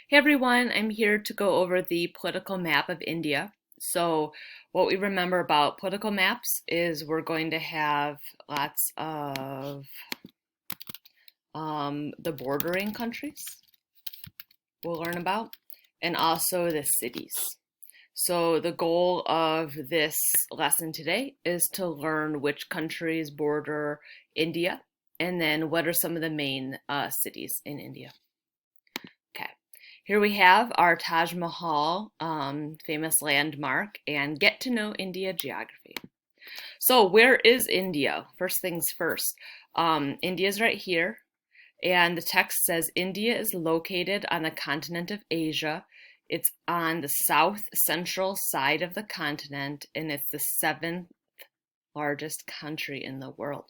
Hey everyone, I'm here to go over the political map of India. So, what we remember about political maps is we're going to have lots of the bordering countries we'll learn about, and also the cities. So, the goal of this lesson today is to learn which countries border India, and then what are some of the main cities in India. Okay. Here we have our Taj Mahal, famous landmark, and get to know India geography. So, where is India? First things first. India is right here, and the text says India is located on the continent of Asia. It's on the south central side of the continent, and it's the seventh largest country in the world.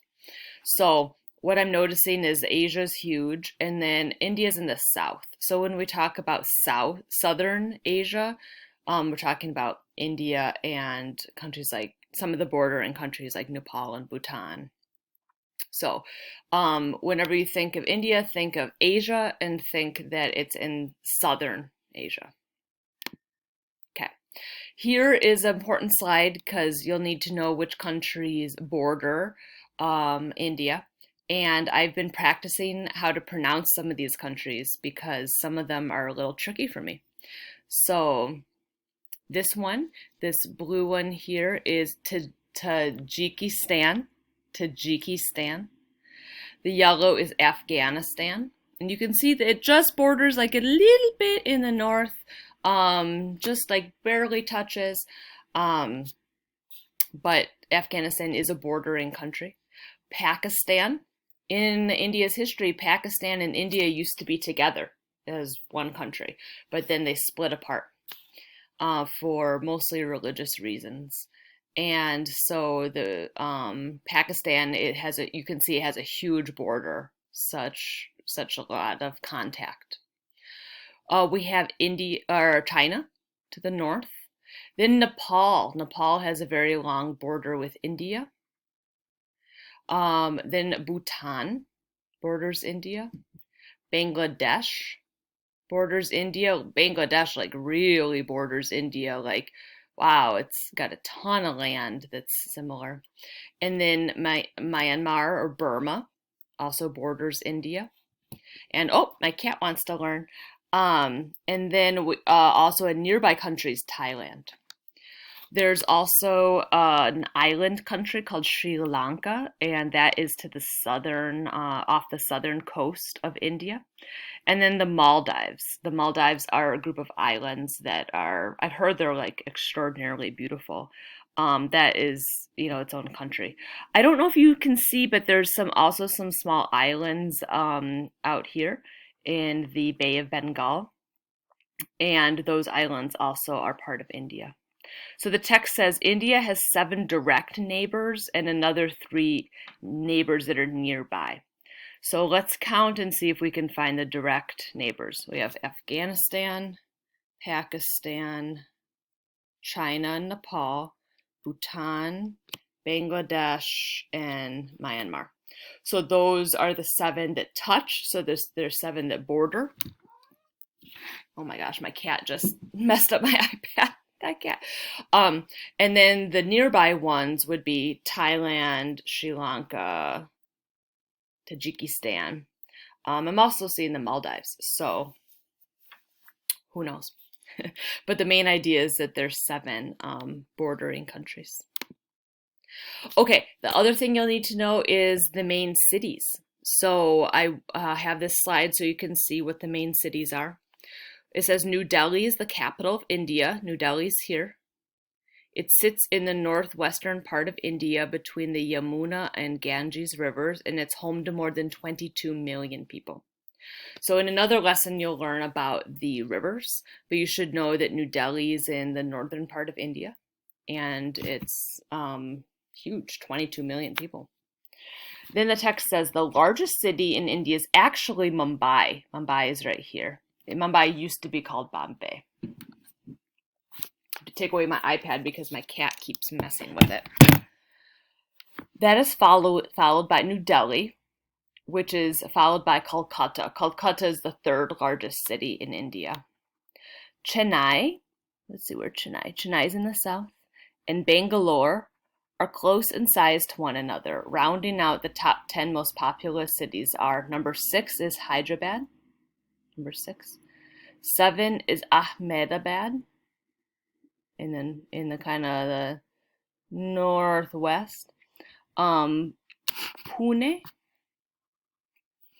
So, what I'm noticing is Asia is huge, and then India's in the south. So when we talk about southern Asia, we're talking about India and countries like some of the bordering countries like Nepal and Bhutan. So whenever you think of India, think of Asia and think that it's in southern Asia. Okay. Here is an important slide because you'll need to know which countries border India. And I've been practicing how to pronounce some of these countries because some of them are a little tricky for me. So this blue one here is Tajikistan. Tajikistan. The yellow is Afghanistan. And you can see that it just borders like a little bit in the north, just like barely touches. But Afghanistan is a bordering country. Pakistan. In India's history, Pakistan and India used to be together as one country, but then they split apart for mostly religious reasons. And so the Pakistan, you can see it has a huge border, such a lot of contact. We have China to the north. Then Nepal. Nepal has a very long border with India. Then Bhutan borders India. Bangladesh borders India. Bangladesh like really borders India. Like, wow, it's got a ton of land that's similar. And then Myanmar or Burma also borders India. And oh, my cat wants to learn. And then also a nearby country is Thailand. There's also an island country called Sri Lanka, and that is to the southern, off the southern coast of India. And then the Maldives. The Maldives are a group of islands that I've heard they're like extraordinarily beautiful. That is, its own country. I don't know if you can see, but there's also some small islands out here in the Bay of Bengal. And those islands also are part of India. So the text says India has 7 direct neighbors and another 3 neighbors that are nearby. So let's count and see if we can find the direct neighbors. We have Afghanistan, Pakistan, China and Nepal, Bhutan, Bangladesh, and Myanmar. So those are the 7 that touch. So there's 7 that border. Oh my gosh, my cat just messed up my iPad. That cat. And then the nearby ones would be Thailand, Sri Lanka, Tajikistan. I'm also seeing the Maldives, so who knows? But the main idea is that there's 7 bordering countries. Okay, the other thing you'll need to know is the main cities. So I have this slide so you can see what the main cities are. It says New Delhi is the capital of India. New Delhi's here. It sits in the northwestern part of India between the Yamuna and Ganges rivers, and it's home to more than 22 million people. So in another lesson, you'll learn about the rivers, but you should know that New Delhi is in the northern part of India, and it's huge, 22 million people. Then the text says the largest city in India is actually Mumbai. Mumbai is right here. Mumbai used to be called Bombay. To take away my iPad because my cat keeps messing with it. That is followed by New Delhi, which is followed by Kolkata. Kolkata is the third largest city in India. Chennai, let's see where Chennai is in the south, and Bangalore are close in size to one another. Rounding out the top 10 most populous cities are number 6 is Hyderabad, number 6. 7 is Ahmedabad, and then in the kind of the northwest. Pune.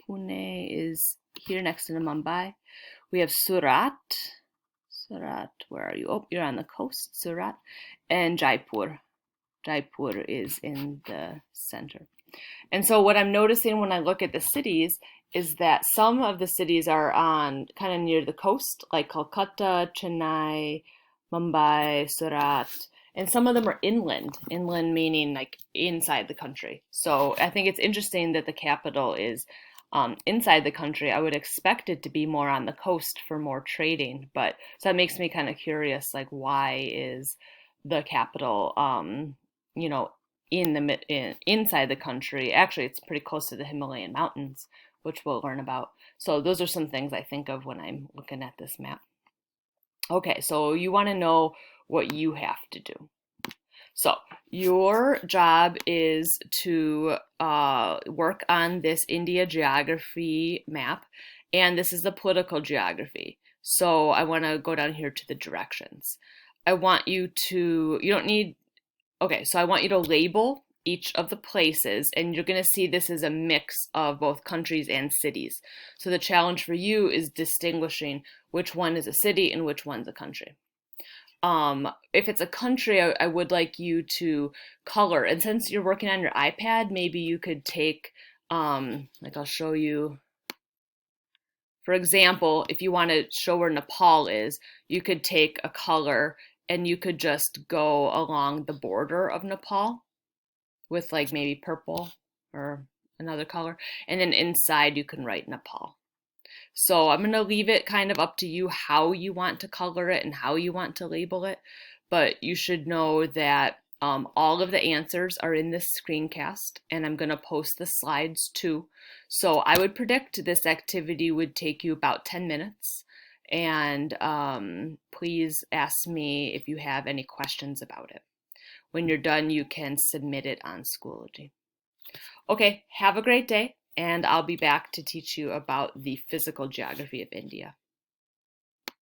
Pune is here next to Mumbai. We have Surat. Surat, where are you? Oh, you're on the coast, Surat. And Jaipur. Jaipur is in the center. And so what I'm noticing when I look at the cities is that some of the cities are on kind of near the coast, like Kolkata, Chennai, Mumbai, Surat, and some of them are inland. Inland meaning like inside the country. So I think it's interesting that the capital is inside the country. I would expect it to be more on the coast for more trading, but so that makes me kind of curious, like why is the capital, you know, inside the country? Actually, it's pretty close to the Himalayan mountains, which we'll learn about. So those are some things I think of when I'm looking at this map. Okay, so you want to know what you have to do. So your job is to work on this India geography map, and this is the political geography. So I want to go down here to the directions. I want you to, you don't need, okay, so I want you to label each of the places, and you're going to see this is a mix of both countries and cities. So the challenge for you is distinguishing which one is a city and which one's a country. If it's a country, I would like you to color. And since you're working on your iPad, maybe you could take, like I'll show you, for example, if you want to show where Nepal is, you could take a color and you could just go along the border of Nepal with like maybe purple or another color. And then inside you can write Nepal. So I'm going to leave it kind of up to you how you want to color it and how you want to label it. But you should know that all of the answers are in this screencast, and I'm going to post the slides too. So I would predict this activity would take you about 10 minutes. And please ask me if you have any questions about it. When you're done, you can submit it on Schoology. Okay, have a great day, and I'll be back to teach you about the physical geography of India.